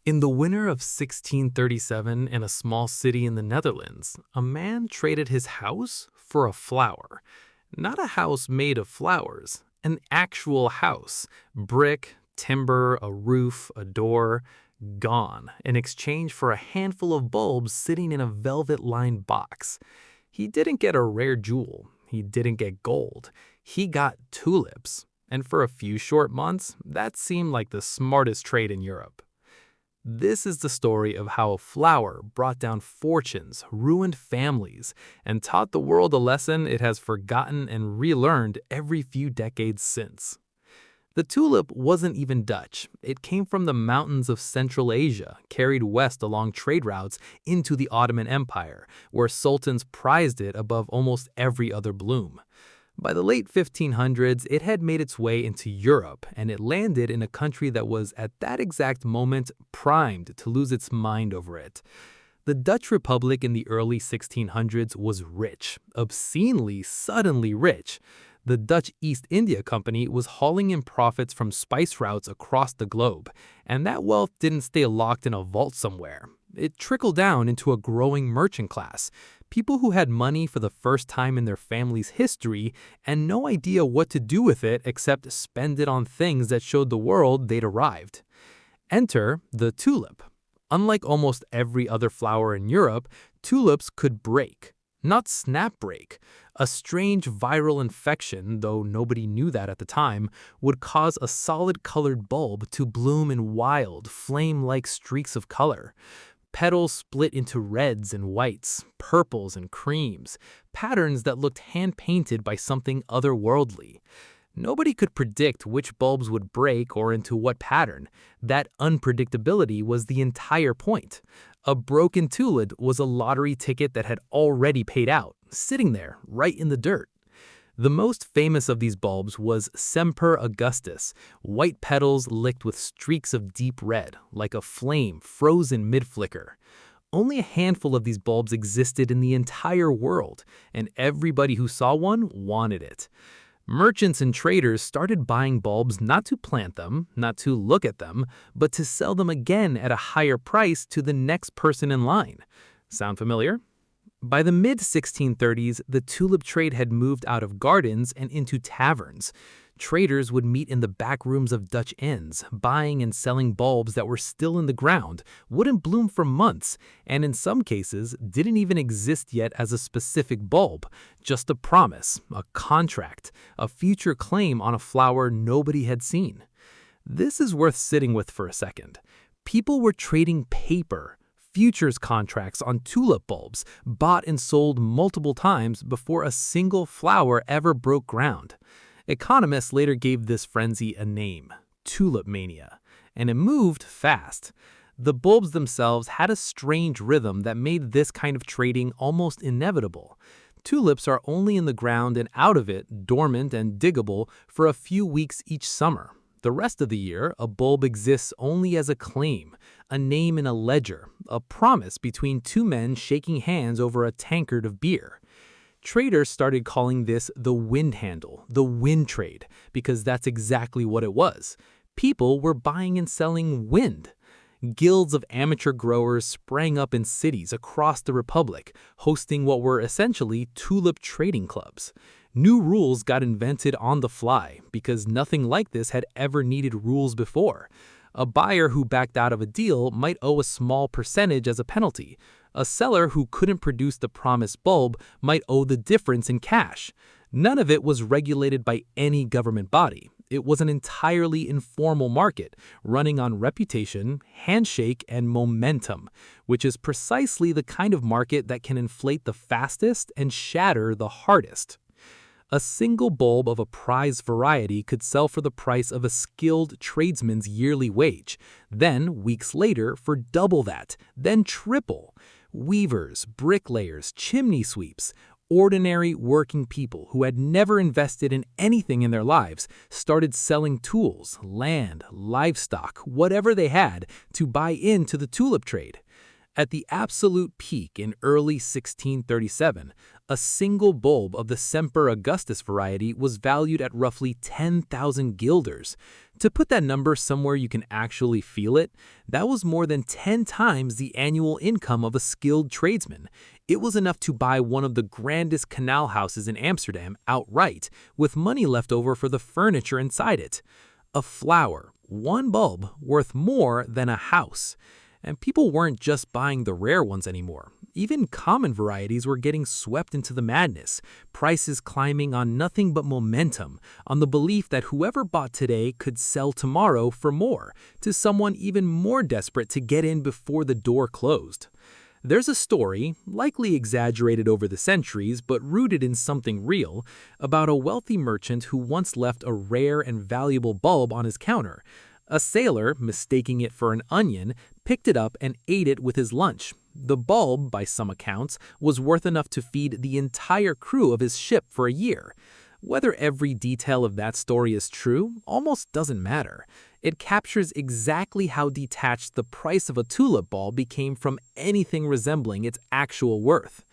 In the winter of 1637, in a small city in the Netherlands, a man traded his house for a flower. Not a house made of flowers, an actual house. Brick, timber, a roof, a door, gone, in exchange for a handful of bulbs sitting in a velvet-lined box. He didn't get a rare jewel. He didn't get gold. He got tulips. And for a few short months, that seemed like the smartest trade in Europe. This is the story of how a flower brought down fortunes, ruined families, and taught the world a lesson it has forgotten and relearned every few decades since. The tulip wasn't even Dutch. It came from the mountains of Central Asia, carried west along trade routes into the Ottoman Empire, where sultans prized it above almost every other bloom. By the late 1500s, it had made its way into Europe, and it landed in a country that was, at that exact moment, primed to lose its mind over it. The Dutch Republic in the early 1600s was rich, obscenely, suddenly rich. The Dutch East India Company was hauling in profits from spice routes across the globe, and that wealth didn't stay locked in a vault somewhere. It trickled down into a growing merchant class, people who had money for the first time in their family's history and no idea what to do with it except spend it on things that showed the world they'd arrived. Enter the tulip. Unlike almost every other flower in Europe, tulips could break. Not snap break. A strange viral infection, though nobody knew that at the time, would cause a solid-colored bulb to bloom in wild, flame-like streaks of color. Petals split into reds and whites, purples and creams, patterns that looked hand-painted by something otherworldly. Nobody could predict which bulbs would break or into what pattern. That unpredictability was the entire point. A broken tulip was a lottery ticket that had already paid out, sitting there, right in the dirt. The most famous of these bulbs was Semper Augustus, white petals licked with streaks of deep red, like a flame frozen mid-flicker. Only a handful of these bulbs existed in the entire world, and everybody who saw one wanted it. Merchants and traders started buying bulbs not to plant them, not to look at them, but to sell them again at a higher price to the next person in line. Sound familiar? By the mid-1630s, the tulip trade had moved out of gardens and into taverns. Traders would meet in the back rooms of Dutch inns, buying and selling bulbs that were still in the ground, wouldn't bloom for months, and in some cases didn't even exist yet as a specific bulb, just a promise, a contract, a future claim on a flower nobody had seen. This is worth sitting with for a second. People were trading paper, futures contracts on tulip bulbs, bought and sold multiple times before a single flower ever broke ground. Economists later gave this frenzy a name, Tulip Mania, and it moved fast. The bulbs themselves had a strange rhythm that made this kind of trading almost inevitable. Tulips are only in the ground and out of it, dormant and diggable, for a few weeks each summer. The rest of the year, a bulb exists only as a claim, a name in a ledger, a promise between two men shaking hands over a tankard of beer. Traders started calling this the wind handle, the wind trade, because that's exactly what it was. People were buying and selling wind. Guilds of amateur growers sprang up in cities across the Republic, hosting what were essentially tulip trading clubs. New rules got invented on the fly, because nothing like this had ever needed rules before. A buyer who backed out of a deal might owe a small percentage as a penalty. A seller who couldn't produce the promised bulb might owe the difference in cash. None of it was regulated by any government body. It was an entirely informal market, running on reputation, handshake, and momentum, which is precisely the kind of market that can inflate the fastest and shatter the hardest. A single bulb of a prize variety could sell for the price of a skilled tradesman's yearly wage, then, weeks later, for double that, then triple. Weavers, bricklayers, chimney sweeps, ordinary working people who had never invested in anything in their lives started selling tools, land, livestock, whatever they had, to buy into the tulip trade. At the absolute peak in early 1637, a single bulb of the Semper Augustus variety was valued at roughly 10,000 guilders. To put that number somewhere you can actually feel it, that was more than 10 times the annual income of a skilled tradesman. It was enough to buy one of the grandest canal houses in Amsterdam outright, with money left over for the furniture inside it. A flower, one bulb, worth more than a house. And people weren't just buying the rare ones anymore. Even common varieties were getting swept into the madness, prices climbing on nothing but momentum, on the belief that whoever bought today could sell tomorrow for more, to someone even more desperate to get in before the door closed. There's a story, likely exaggerated over the centuries but rooted in something real, about a wealthy merchant who once left a rare and valuable bulb on his counter. A sailor, mistaking it for an onion, picked it up and ate it with his lunch. The bulb, by some accounts, was worth enough to feed the entire crew of his ship for a year. Whether every detail of that story is true almost doesn't matter. It captures exactly how detached the price of a tulip bulb became from anything resembling its actual worth.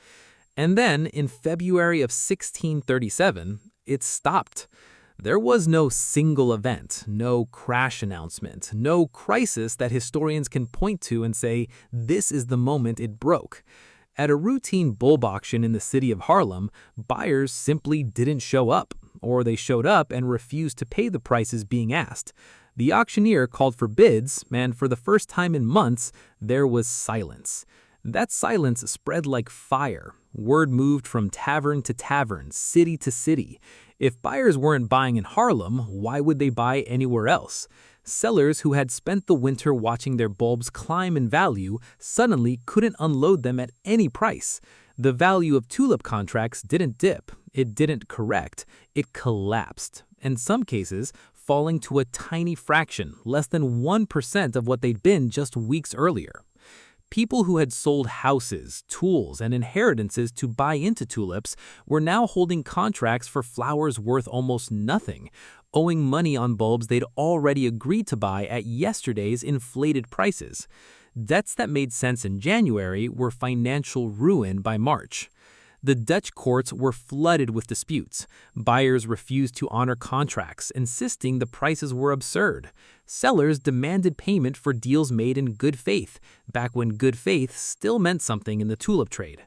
And then, in February of 1637, it stopped. There was no single event, no crash announcement, no crisis that historians can point to and say, this is the moment it broke. At a routine bulb auction in the city of Haarlem, buyers simply didn't show up, or they showed up and refused to pay the prices being asked. The auctioneer called for bids, and for the first time in months, there was silence. That silence spread like fire. Word moved from tavern to tavern, city to city. If buyers weren't buying in Haarlem, why would they buy anywhere else? Sellers who had spent the winter watching their bulbs climb in value suddenly couldn't unload them at any price. The value of tulip contracts didn't dip, it didn't correct, it collapsed. In some cases, falling to a tiny fraction, less than 1% of what they'd been just weeks earlier. People who had sold houses, tools, and inheritances to buy into tulips were now holding contracts for flowers worth almost nothing, owing money on bulbs they'd already agreed to buy at yesterday's inflated prices. Debts that made sense in January were financial ruin by March. The Dutch courts were flooded with disputes. Buyers refused to honor contracts, insisting the prices were absurd. Sellers demanded payment for deals made in good faith, back when good faith still meant something in the tulip trade.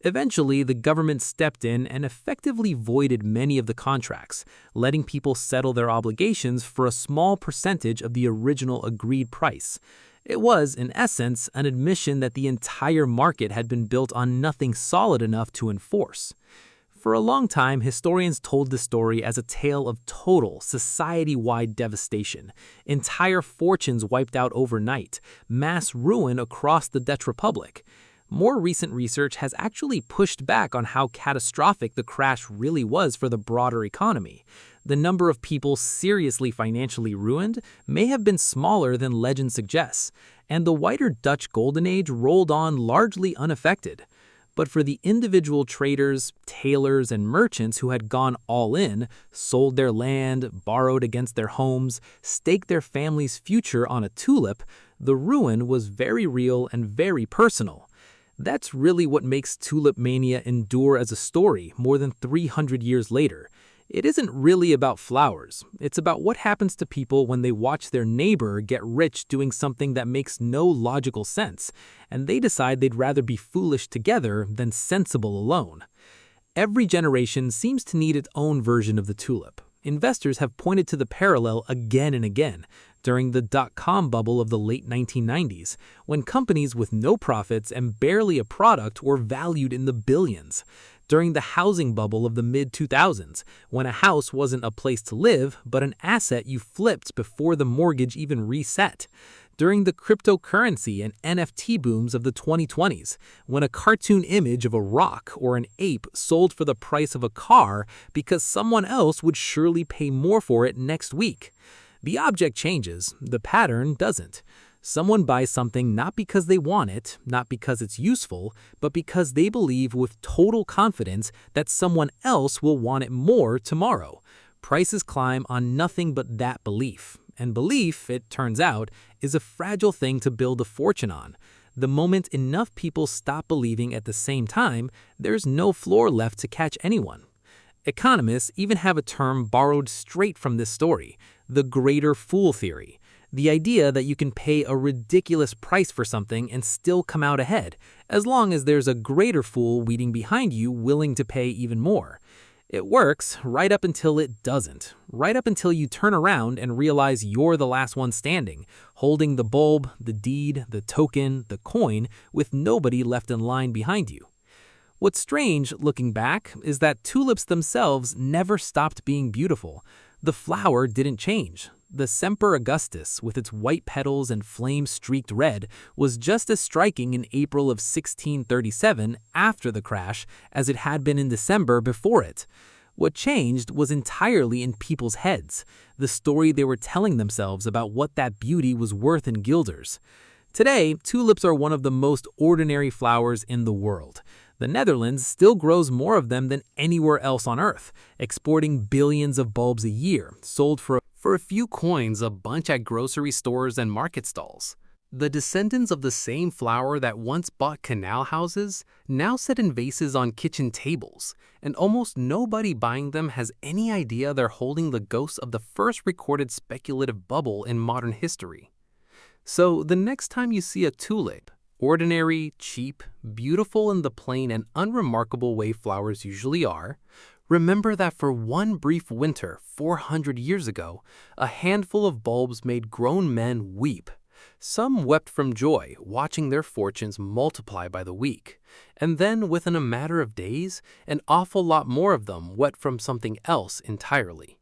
Eventually, the government stepped in and effectively voided many of the contracts, letting people settle their obligations for a small percentage of the original agreed price. It was, in essence, an admission that the entire market had been built on nothing solid enough to enforce. For a long time, historians told the story as a tale of total, society-wide devastation, entire fortunes wiped out overnight, mass ruin across the Dutch Republic. More recent research has actually pushed back on how catastrophic the crash really was for the broader economy. The number of people seriously financially ruined may have been smaller than legend suggests, and the wider Dutch Golden Age rolled on largely unaffected. But for the individual traders, tailors, and merchants who had gone all in, sold their land, borrowed against their homes, staked their family's future on a tulip, the ruin was very real and very personal. That's really what makes Tulip Mania endure as a story more than 300 years later. It isn't really about flowers. It's about what happens to people when they watch their neighbor get rich doing something that makes no logical sense, and they decide they'd rather be foolish together than sensible alone. Every generation seems to need its own version of the tulip. Investors have pointed to the parallel again and again. During the dot-com bubble of the late 1990s, when companies with no profits and barely a product were valued in the billions. During the housing bubble of the mid-2000s, when a house wasn't a place to live, but an asset you flipped before the mortgage even reset. During the cryptocurrency and NFT booms of the 2020s, when a cartoon image of a rock or an ape sold for the price of a car because someone else would surely pay more for it next week. The object changes, the pattern doesn't. Someone buys something not because they want it, not because it's useful, but because they believe with total confidence that someone else will want it more tomorrow. Prices climb on nothing but that belief. And belief, it turns out, is a fragile thing to build a fortune on. The moment enough people stop believing at the same time, there's no floor left to catch anyone. Economists even have a term borrowed straight from this story, the greater fool theory. The idea that you can pay a ridiculous price for something and still come out ahead, as long as there's a greater fool waiting behind you willing to pay even more. It works right up until it doesn't, right up until you turn around and realize you're the last one standing, holding the bulb, the deed, the token, the coin, with nobody left in line behind you. What's strange, looking back, is that tulips themselves never stopped being beautiful. The flower didn't change. The Semper Augustus, with its white petals and flame-streaked red, was just as striking in April of 1637 after the crash as it had been in December before it. What changed was entirely in people's heads, the story they were telling themselves about what that beauty was worth in guilders. Today, tulips are one of the most ordinary flowers in the world. The Netherlands still grows more of them than anywhere else on Earth, exporting billions of bulbs a year, sold for a few coins a bunch at grocery stores and market stalls. The descendants of the same flower that once bought canal houses now sit in vases on kitchen tables, and almost nobody buying them has any idea they're holding the ghost of the first recorded speculative bubble in modern history. So the next time you see a tulip, ordinary, cheap, beautiful in the plain and unremarkable way flowers usually are, remember that for one brief winter 400 years ago, a handful of bulbs made grown men weep. Some wept from joy, watching their fortunes multiply by the week. And then, within a matter of days, an awful lot more of them wept from something else entirely.